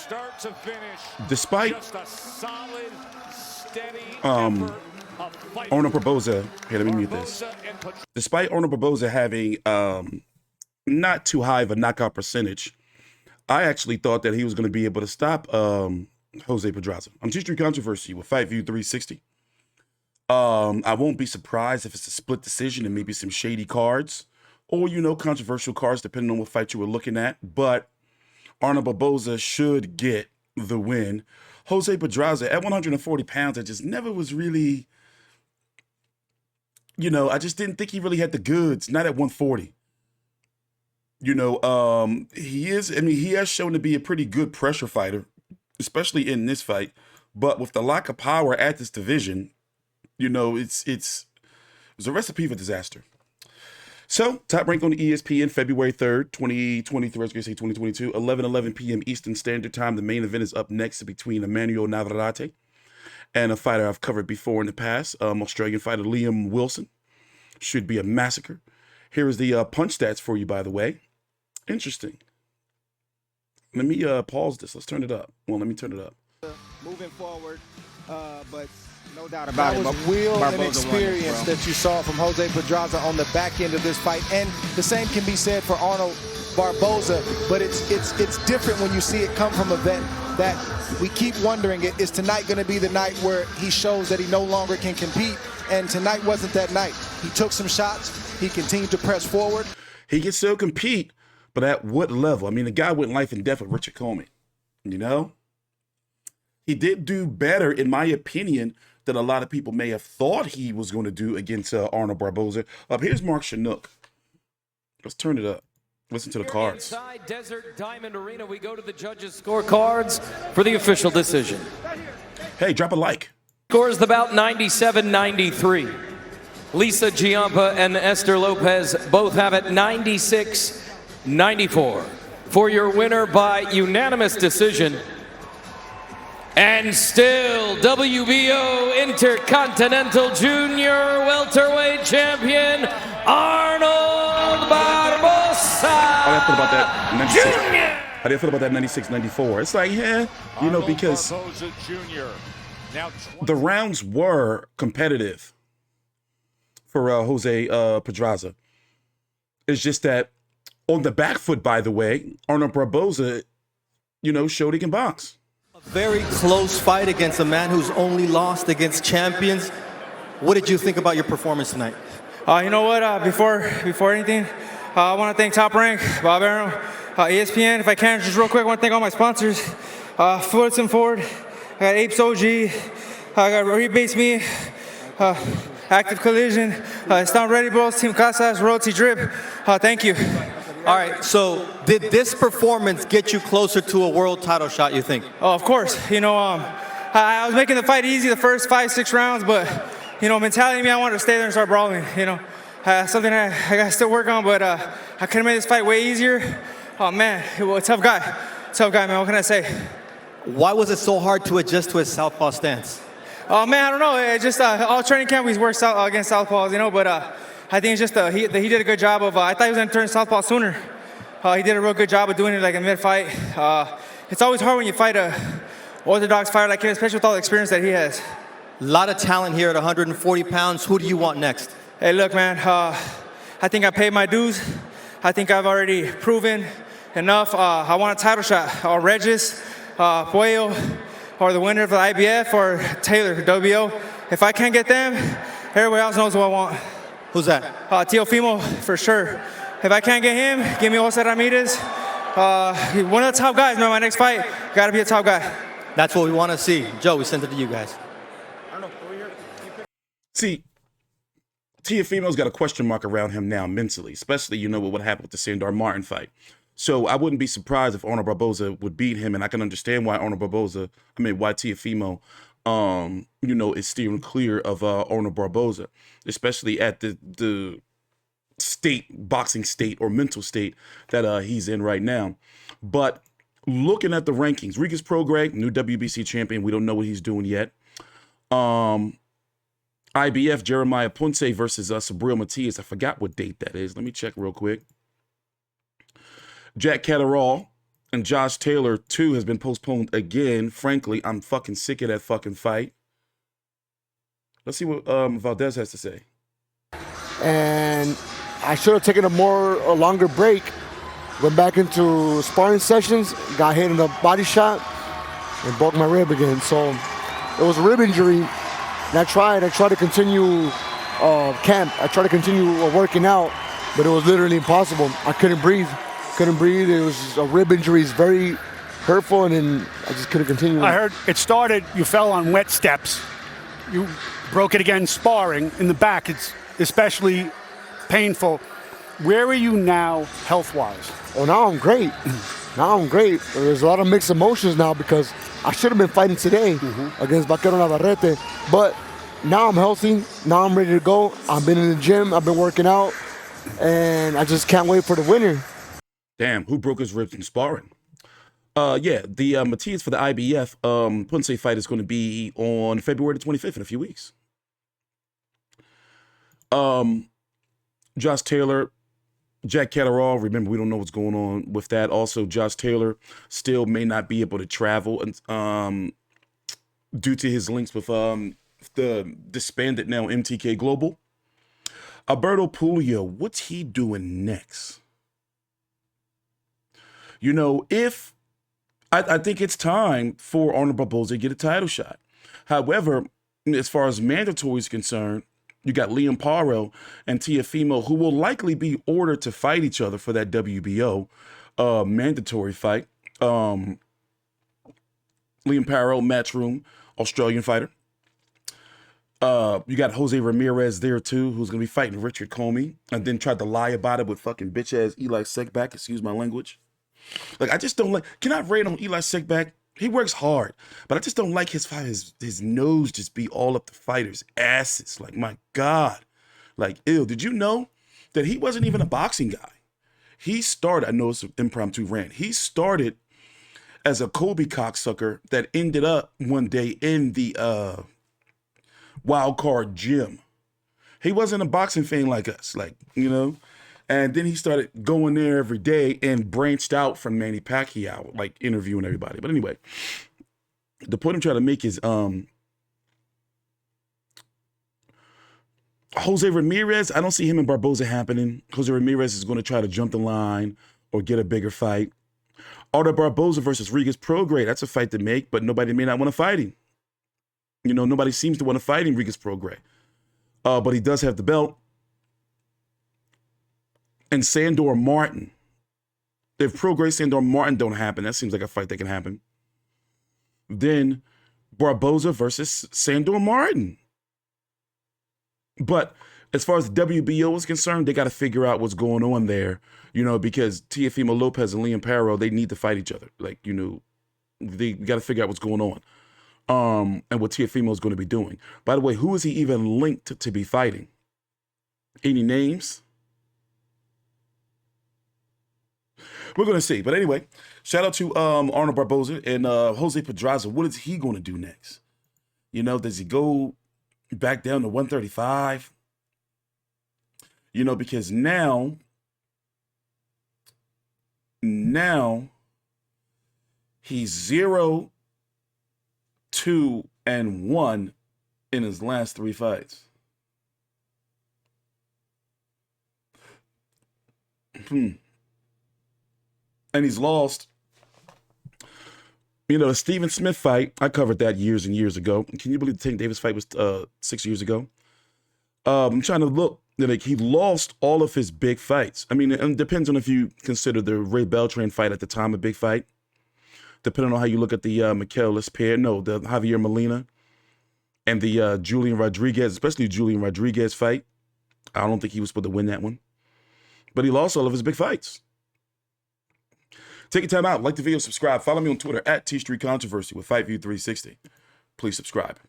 start to finish, despite just a solid, steady Arnold Barboza, here, let me mute this. Despite Arnold Barboza having not too high of a knockout percentage, I actually thought that he was going to be able to stop Jose Pedraza. I'm T-Street Controversy with Fight View 360. I won't be surprised if it's a split decision and maybe some shady cards or, you know, controversial cards, depending on what fight you were looking at. But Arnold Barboza should get the win. Jose Pedraza at 140 pounds, I just never was really, you know, I just didn't think he really had the goods, not at 140. You know, he has shown to be a pretty good pressure fighter, especially in this fight. But with the lack of power at this division, you know, it's a recipe for disaster. So, Top Rank on ESPN, February 3rd, 2023, I was going to say 2022, 11 p.m. Eastern Standard Time. The main event is up next between Emmanuel Navarrete and a fighter I've covered before in the past, Australian fighter Liam Wilson. Should be a massacre. Here is the punch stats for you, by the way. Interesting. Let me pause this. Let's turn it up. Well, let me turn it up. Moving forward, but no doubt about it. That was will and experience that you saw from Jose Pedraza on the back end of this fight, and the same can be said for Arnold Barboza. But it's different when you see it come from a vet that we keep wondering, is tonight going to be the night where he shows that he no longer can compete? And tonight wasn't that night. He took some shots. He continued to press forward. He can still compete, but at what level? I mean, the guy went life and death with Richard Coleman, you know? He did do better, in my opinion, than a lot of people may have thought he was going to do against Arnold Barboza. Here's Mark Chinook. Let's turn it up. Listen to the cards. Inside Desert Diamond Arena, we go to the judges' scorecards for the official decision. Hey, drop a like. Scores the bout 97-93. Lisa Giampa and Esther Lopez both have it 96-94. For your winner by unanimous decision, and still WBO Intercontinental Junior Welterweight Champion, Arnold Barboza. How do I feel about that 96? How do you feel about that 96-94? It's like, yeah, you know, because the rounds were competitive for Jose Pedraza. It's just that on the back foot, by the way, Arnold Barboza, you know, showed he can box. Very close fight against a man who's only lost against champions. What did you think about your performance tonight? You know what? Before anything, I want to thank Top Rank, Bob Arrow, ESPN. If I can, just real quick, I want to thank all my sponsors. Foots and Ford, I got Apes OG, I got Rebates Me, Active Collision, Stomp Ready Bros, Team Casas, Royalty Drip. Thank you. All right, so did this performance get you closer to a world title shot, you think? Oh, of course. You know, I was making the fight easy the first 5-6 rounds, but, you know, mentality in me, I wanted to stay there and start brawling, you know. Something I got to still work on, but I could have made this fight way easier. Oh, man, tough guy, man, what can I say? Why was it so hard to adjust to his southpaw stance? Oh, man, I don't know. It just all training camp, we worked against southpaws, you know, but I think it's just he did a good job of, I thought he was going to turn southpaw sooner. He did a real good job of doing it like in mid-fight. It's always hard when you fight a orthodox fighter like him, especially with all the experience that he has. A lot of talent here at 140 pounds. Who do you want next? Hey, look, man, I think I paid my dues. I think I've already proven enough. I want a title shot. Or Regis, Puello, or the winner of the IBF, or Taylor, WBO. If I can't get them, everybody else knows who I want. Who's that? Teofimo, for sure. If I can't get him, give me Jose Ramirez. One of the top guys, man, my next fight, got to be a top guy. That's what we want to see. Joe, we sent it to you guys. See, Teofimo's got a question mark around him now mentally, especially, you know, with what happened with the Sandor Martin fight. So I wouldn't be surprised if Arnold Barboza would beat him, and I can understand why why Teofimo, you know, is steering clear of Arnold Barboza, especially at the boxing state or mental state that he's in right now. But looking at the rankings, Rigas Prograis, new WBC champion. We don't know what he's doing yet. IBF, Jeremiah Ponce versus Sabril Matias. I forgot what date that is. Let me check real quick. Jack Catterall And Josh Taylor, too, has been postponed again. Frankly, I'm fucking sick of that fucking fight. Let's see what Valdez has to say. And I should have taken a longer break. Went back into sparring sessions, got hit in the body shot, and broke my rib again. So it was a rib injury. And I tried to continue camp. I tried to continue working out, but it was literally impossible. I couldn't breathe. It was a rib injury. It's very hurtful, and then I just couldn't continue. I heard it started, you fell on wet steps. You broke it again sparring in the back. It's especially painful. Where are you now health-wise? Oh, now I'm great. There's a lot of mixed emotions now because I should have been fighting today against Vaquero Navarrete, but now I'm healthy. Now I'm ready to go. I've been in the gym. I've been working out, and I just can't wait for the winner. Damn, who broke his ribs in sparring? The Matias for the IBF Ponce fight is going to be on February the 25th in a few weeks. Josh Taylor, Jack Catterall, remember, we don't know what's going on with that. Also, Josh Taylor still may not be able to travel due to his links with the disbanded now MTK Global. Alberto Puello, what's he doing next? You know, I think it's time for Arnold Barboza to get a title shot. However, as far as mandatory is concerned, you got Liam Paro and Teofimo, who will likely be ordered to fight each other for that WBO mandatory fight. Liam Paro, Matchroom, Australian fighter. You got Jose Ramirez there too, who's gonna be fighting Richard Comey, and then tried to lie about it with fucking bitch ass Eli Sekback. Excuse my language. Like, I just don't like. Can I rate on Eli Sekback? He works hard, but I just don't like his nose just be all up the fighters' asses. Like, my God. Like, ew. Did you know that he wasn't even a boxing guy? He started, I know it's an impromptu rant. He started as a Kobe cocksucker that ended up one day in the wild card gym. He wasn't a boxing fan like us, like, you know? And then he started going there every day and branched out from Manny Pacquiao, like interviewing everybody. But anyway, the point I'm trying to make is Jose Ramirez, I don't see him and Barboza happening. Jose Ramirez is going to try to jump the line or get a bigger fight. Arnold Barboza versus Regis Prograis, that's a fight to make, but nobody may not want to fight him. You know, nobody seems to want to fight him, Regis Prograis. But he does have the belt. And Sandor Martin. If Prograis, Sandor Martin don't happen, that seems like a fight that can happen. Then Barboza versus Sandor Martin. But as far as the WBO is concerned, they got to figure out what's going on there, you know, because Teofimo Lopez and Liam Paro, they need to fight each other. Like, you know, they got to figure out what's going on and what Teofimo is going to be doing. By the way, who is he even linked to be fighting? Any names? We're going to see. But anyway, shout out to Arnold Barboza and Jose Pedraza. What is he going to do next? You know, does he go back down to 135? You know, because now he's 0-2-1 in his last 3 fights. And he's lost. You know, the Stephen Smith fight, I covered that years and years ago. Can you believe the Tank Davis fight was 6 years ago? I'm trying to look. Like, he lost all of his big fights. I mean, it depends on if you consider the Ray Beltran fight at the time a big fight. Depending on how you look at the the Javier Molina and the Julian Rodriguez, especially Julian Rodriguez fight. I don't think he was supposed to win that one. But he lost all of his big fights. Take your time out, like the video, subscribe. Follow me on Twitter at T Street Controversy with FightView 360. Please subscribe.